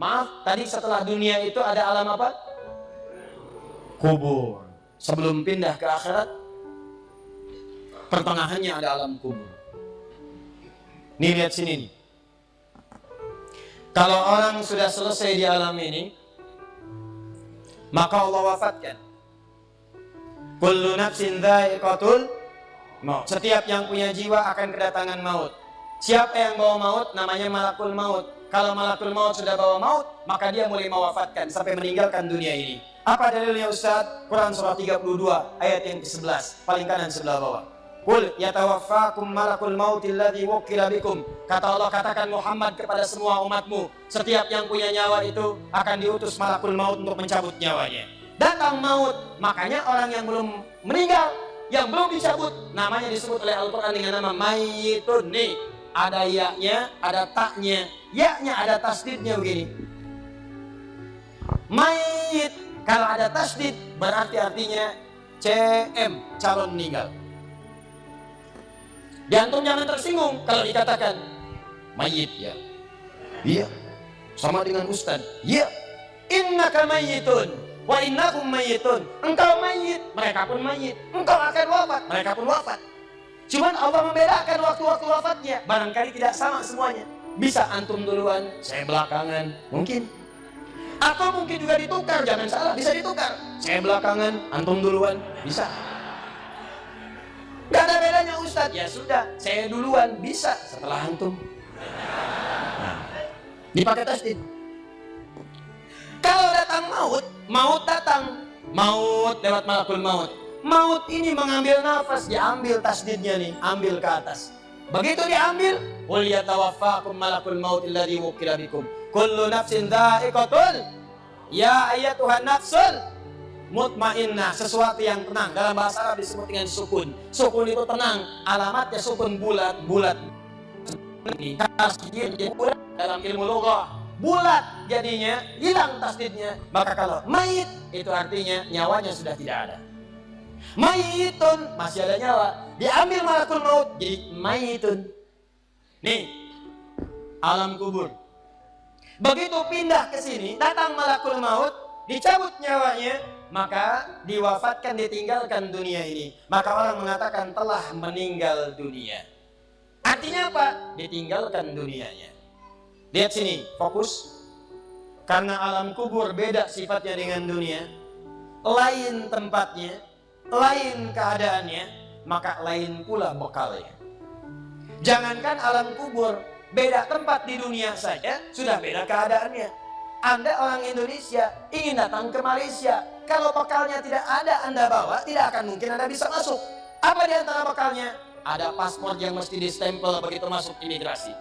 Maaf, tadi setelah dunia itu ada alam apa? Kubur. Sebelum pindah ke akhirat, pertengahannya ada alam kubur. Nih lihat sini nih. Kalau orang sudah selesai di alam ini, maka Allah wafatkan. Kullu nafsin dha'iqatul maut. Setiap yang punya jiwa akan kedatangan maut. Siapa yang bawa maut? Namanya malakul maut. Kalau malakul maut sudah bawa maut, maka dia mulai mewafatkan sampai meninggalkan dunia ini. Apa dalilnya Ustaz? Quran surah 32 ayat yang ke-11, paling kanan sebelah bawah. Qul yatawaffakum malakul mautil ladzi wukila bikum. Kata Allah, katakan Muhammad kepada semua umatmu, setiap yang punya nyawa itu akan diutus malakul maut untuk mencabut nyawanya. Datang maut, makanya orang yang belum meninggal, yang belum dicabut, namanya disebut oleh Al-Quran dengan nama mayyitun. Nih, ada ya-nya, ada taknya. Ya-nya ada tasdidnya begini. Mayyit, kalau ada tasdid berarti artinya CM, calon meninggal. Diantum jangan tersinggung kalau dikatakan mayyit ya. Iya. Sama dengan ustaz. Iya. Innaka mayyitun wa innakum mayyitun. Engkau mayyit, mereka pun mayyit. Engkau akan wafat, mereka pun wafat. Cuman Allah membedakan waktu-waktu wafatnya. Barangkali tidak sama semuanya. Bisa antum duluan, saya belakangan, mungkin. Atau mungkin juga ditukar, jangan salah, bisa ditukar. Saya belakangan, antum duluan, bisa. Gak ada bedanya Ustadz. Ya sudah, saya duluan, bisa setelah antum. Nah, dipakai tasdid. Kalau datang maut, maut datang. Maut lewat malakul maut. Maut ini mengambil nafas, diambil tasdidnya nih, ambil ke atas. Begitu diambil, qul yatawaffakum malakul maut alladzi wukila bikum. Kullu nafsin dha'iqatul. Ya ayyatuhan nafsul mutmainnah, sesuatu yang tenang. Dalam bahasa Arab disebut dengan sukun. Sukun itu tenang, alamatnya sukun bulat. Ini tasdid bulat dalam ilmu lughah. Bulat jadinya, hilang tasdidnya. Maka kalau mayit itu artinya nyawanya sudah tidak ada. Mayitun masih ada nyawa, diambil malakul maut jadi mayitun. Nih, alam kubur. Begitu pindah ke sini, datang malakul maut, dicabut nyawanya, maka diwafatkan, ditinggalkan dunia ini. Maka orang mengatakan telah meninggal dunia. Artinya apa? Ditinggalkan dunianya. Lihat sini, fokus. Karena alam kubur beda sifatnya dengan dunia, lain tempatnya, lain keadaannya, maka lain pula bekalnya. Jangankan alam kubur, beda tempat di dunia saja sudah beda keadaannya. Anda orang Indonesia ingin datang ke Malaysia, kalau bekalnya tidak ada Anda bawa, tidak akan mungkin Anda bisa masuk. Apa di antara bekalnya? Ada paspor yang mesti distempel begitu masuk imigrasi.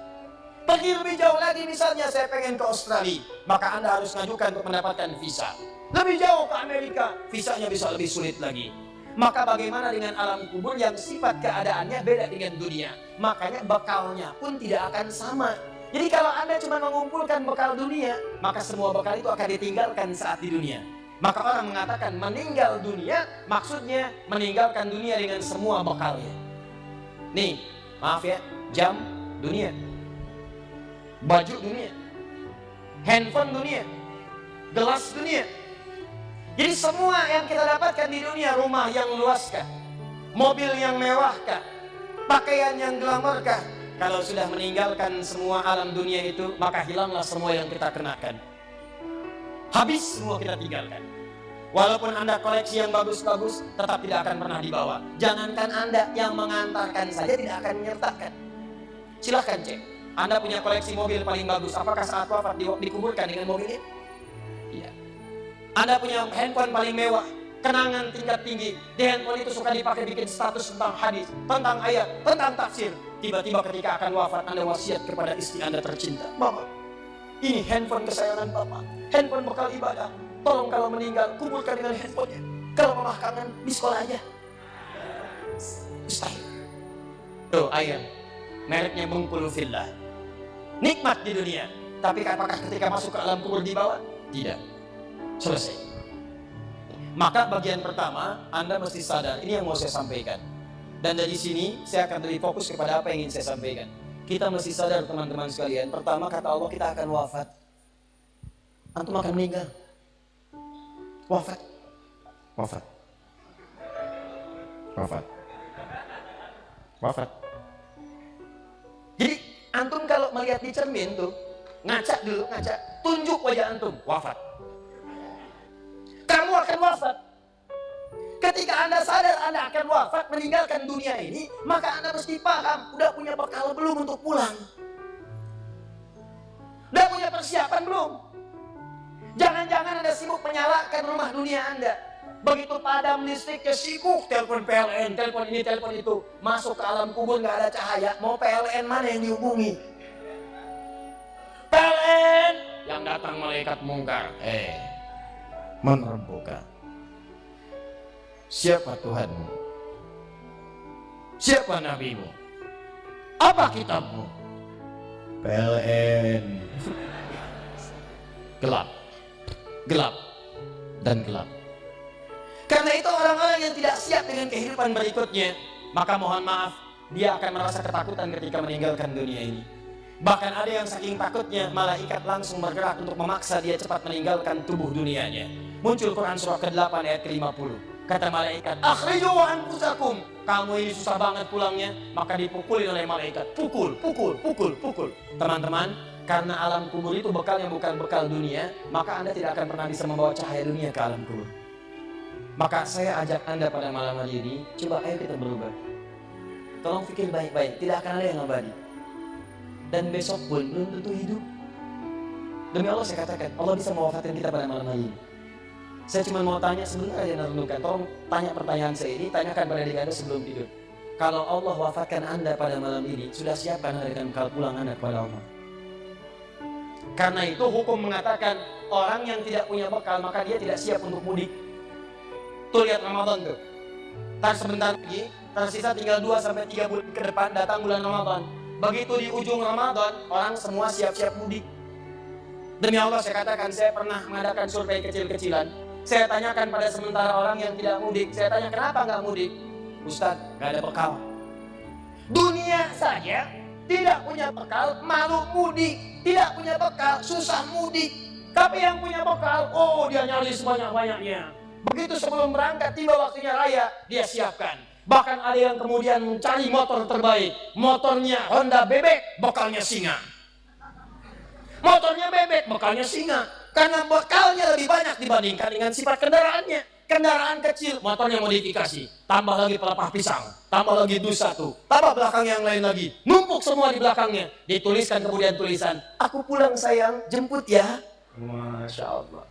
Pergi lebih jauh lagi, misalnya saya pengen ke Australia, maka Anda harus ngajukan untuk mendapatkan visa. Lebih jauh ke Amerika, visanya bisa lebih sulit lagi. Maka bagaimana dengan alam kubur yang sifat keadaannya beda dengan dunia? Makanya bekalnya pun tidak akan sama. Jadi kalau Anda cuma mengumpulkan bekal dunia, maka semua bekal itu akan ditinggalkan saat di dunia. Maka orang mengatakan meninggal dunia, maksudnya meninggalkan dunia dengan semua bekalnya. Nih, maaf ya, jam dunia, baju dunia, handphone dunia, gelas dunia. Jadi semua yang kita dapatkan di dunia, rumah yang luaskah, mobil yang mewahkah, pakaian yang glamourkah, kalau sudah meninggalkan semua alam dunia itu, maka hilanglah semua yang kita kenakan. Habis semua kita tinggalkan. Walaupun Anda koleksi yang bagus-bagus, tetap tidak akan pernah dibawa. Jangankan Anda, yang mengantarkan saja tidak akan menyertakan. Silahkan cek, Anda punya koleksi mobil paling bagus, apakah saat wafat dikuburkan dengan mobilnya? Iya. Anda punya handphone paling mewah, kenangan tingkat tinggi, di handphone itu suka dipakai bikin status tentang hadis, tentang ayat, tentang tafsir. Tiba-tiba ketika akan wafat, Anda wasiat kepada istri Anda tercinta, Bapak, ini handphone kesayangan Bapak, handphone bekal ibadah, tolong kalau meninggal kuburkan dengan handphonenya. Kalau pemakaman di sekolah aja. Mustahil. Tuh ayat, mereknya Bengkulu Fillah. Nikmat di dunia, tapi apakah ketika masuk ke alam kubur dibawa? Tidak. Selesai. Maka bagian pertama, Anda mesti sadar, ini yang mau saya sampaikan. Dan dari sini, saya akan lebih fokus kepada apa yang ingin saya sampaikan. Kita mesti sadar teman-teman sekalian, pertama kata Allah kita akan wafat. antum akan meninggal. Wafat. Wafat. Wafat. Wafat. Jadi antum kalau melihat di cermin tuh, ngaca dulu, ngaca, tunjuk wajah antum, wafat. Kamu akan wafat. Ketika Anda sadar Anda akan wafat, meninggalkan dunia ini, maka Anda mesti paham, udah punya bekal belum untuk pulang? Udah punya persiapan belum? Jangan-jangan Anda sibuk menyalakan rumah dunia Anda. Begitu padam listriknya, sibuk telepon PLN, telepon ini, telepon itu. Masuk ke alam kubur nggak ada cahaya, mau PLN mana yang dihubungi? PLN yang datang malaikat mungkar. Menerbuka. Siapa Tuhanmu? Siapa nabimu? Apa kitabmu? PLN. Gelap. Gelap. Dan gelap. Karena itu orang-orang yang tidak siap dengan kehidupan berikutnya, maka mohon maaf, dia akan merasa ketakutan ketika meninggalkan dunia ini. Bahkan ada yang saking takutnya, malaikat langsung bergerak untuk memaksa dia cepat meninggalkan tubuh dunianya. Muncul Quran surah ke-8 ayat ke-50. Kata malaikat, akhriju anfusakum. Kamu ini susah banget pulangnya, maka dipukulin oleh malaikat. Pukul, pukul, pukul, pukul. Teman-teman, karena alam kubur itu bekal yang bukan bekal dunia, maka Anda tidak akan pernah bisa membawa cahaya dunia ke alam kubur. Maka saya ajak Anda pada malam hari ini, coba ayo kita berubah. Tolong pikir baik-baik, tidak akan ada yang abadi. Dan besok pun belum tentu hidup. Demi Allah saya katakan, Allah bisa mewafatkan kita pada malam hari ini. Saya cuma mau tanya sebelum aja renungkan, tolong tanya pertanyaan saya ini, tanyakan pada diri Anda sebelum tidur. Kalau Allah wafatkan Anda pada malam ini, sudah siapkan Anda dengan bekal pulang Anda kepada Allah. Karena itu hukum mengatakan, orang yang tidak punya bekal, maka dia tidak siap untuk mudik. Tuh lihat Ramadan tuh. Ntar sebentar lagi, tersisa tinggal 2-3 bulan ke depan, datang bulan Ramadan. Begitu di ujung Ramadan, orang semua siap-siap mudik. Demi Allah saya katakan, saya pernah mengadakan survei kecil-kecilan. Saya tanyakan pada sementara orang yang tidak mudik, saya tanya kenapa nggak mudik? Ustadz, nggak ada bekal. Dunia saja tidak punya bekal, malu mudik. Tidak punya bekal, susah mudik. Tapi yang punya bekal, oh dia nyari sebanyak-banyaknya. Begitu sebelum berangkat, tiba waktunya raya, dia siapkan. Bahkan ada yang kemudian mencari motor terbaik. Motornya Honda bebek, bekalnya singa. Motornya bebek, bekalnya singa. Karena bekalnya lebih banyak dibandingkan dengan sifat kendaraannya. Kendaraan kecil, motornya modifikasi. Tambah lagi pelepah pisang, tambah lagi dus satu, tambah belakang yang lain lagi. Numpuk semua di belakangnya. Dituliskan kemudian tulisan, aku pulang sayang, jemput ya. Masya Allah.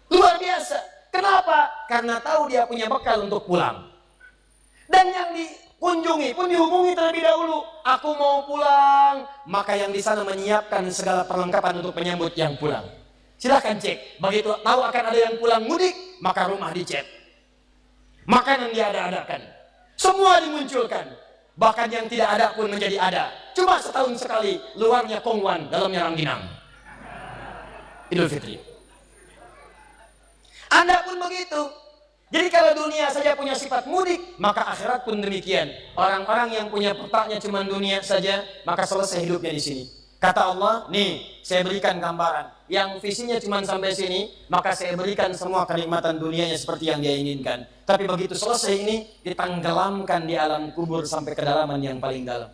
Luar biasa. Kenapa? Karena tahu dia punya bekal untuk pulang. Dan yang dikunjungi pun dihubungi terlebih dahulu. Aku mau pulang. Maka yang di sana menyiapkan segala perlengkapan untuk menyambut yang pulang. Silahkan cek. Begitu tahu akan ada yang pulang mudik, maka rumah dicek. Makanan diada-adakan. Semua dimunculkan. Bahkan yang tidak ada pun menjadi ada. Cuma setahun sekali. Luarnya kongwan, dalamnya rangginang. Idul Fitri. Anda pun begitu. Jadi kalau dunia saja punya sifat mudik, maka akhirat pun demikian. Orang-orang yang punya petaknya cuma dunia saja, maka selesai hidupnya di sini. Kata Allah, nih saya berikan gambaran. Yang visinya cuma sampai sini, maka saya berikan semua kenikmatan dunianya seperti yang dia inginkan. Tapi begitu selesai ini, ditenggelamkan di alam kubur sampai kedalaman yang paling dalam.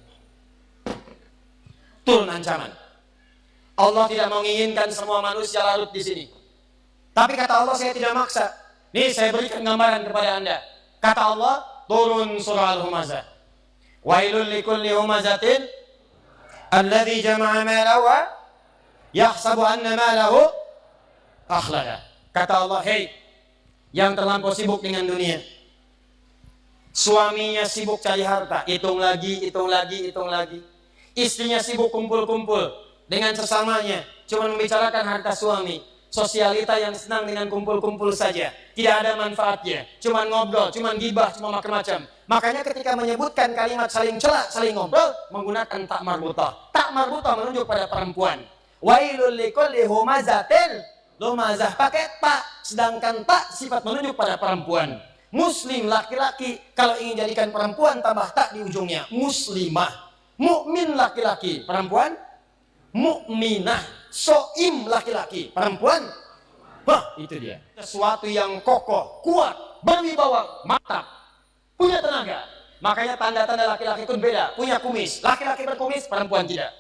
Turun ancaman. Allah tidak menginginkan semua manusia larut di sini. Tapi kata Allah, saya tidak maksa. Nih saya berikan gambaran kepada Anda. Kata Allah, turun surah Al-Humazah. Wailul likulli humazatin alladzi jama'a malahu wa yahsabu anna malahu akhlada. Kata Allah, hei yang terlampau sibuk dengan dunia. Suaminya sibuk cari harta, hitung lagi, hitung lagi, hitung lagi. Istrinya sibuk kumpul-kumpul dengan sesamanya, cuma membicarakan harta suami. Sosialita yang senang dengan kumpul-kumpul saja, tidak ada manfaatnya, cuma ngobrol, cuma gibah, cuma macam-macam. Makanya ketika menyebutkan kalimat saling celak, saling ngobrol, menggunakan tak marbutah. Tak marbutah menunjuk pada perempuan. Wailul likulli humazatin lumazah, pakai tak, sedangkan tak sifat menunjuk pada perempuan. Muslim laki-laki, kalau ingin jadikan perempuan tambah tak di ujungnya. Muslimah. Mukmin laki-laki, perempuan mukminah. soim laki-laki, perempuan. Wah, itu dia. Sesuatu yang kokoh, kuat, berwibawa, mantap, punya tenaga. Makanya tanda-tanda laki-laki itu beda. Punya kumis, laki-laki berkumis, perempuan tidak.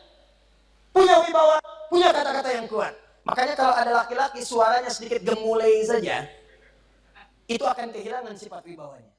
Punya wibawa, punya kata-kata yang kuat. Makanya kalau ada laki-laki suaranya sedikit gemulai saja, itu akan kehilangan sifat wibawanya.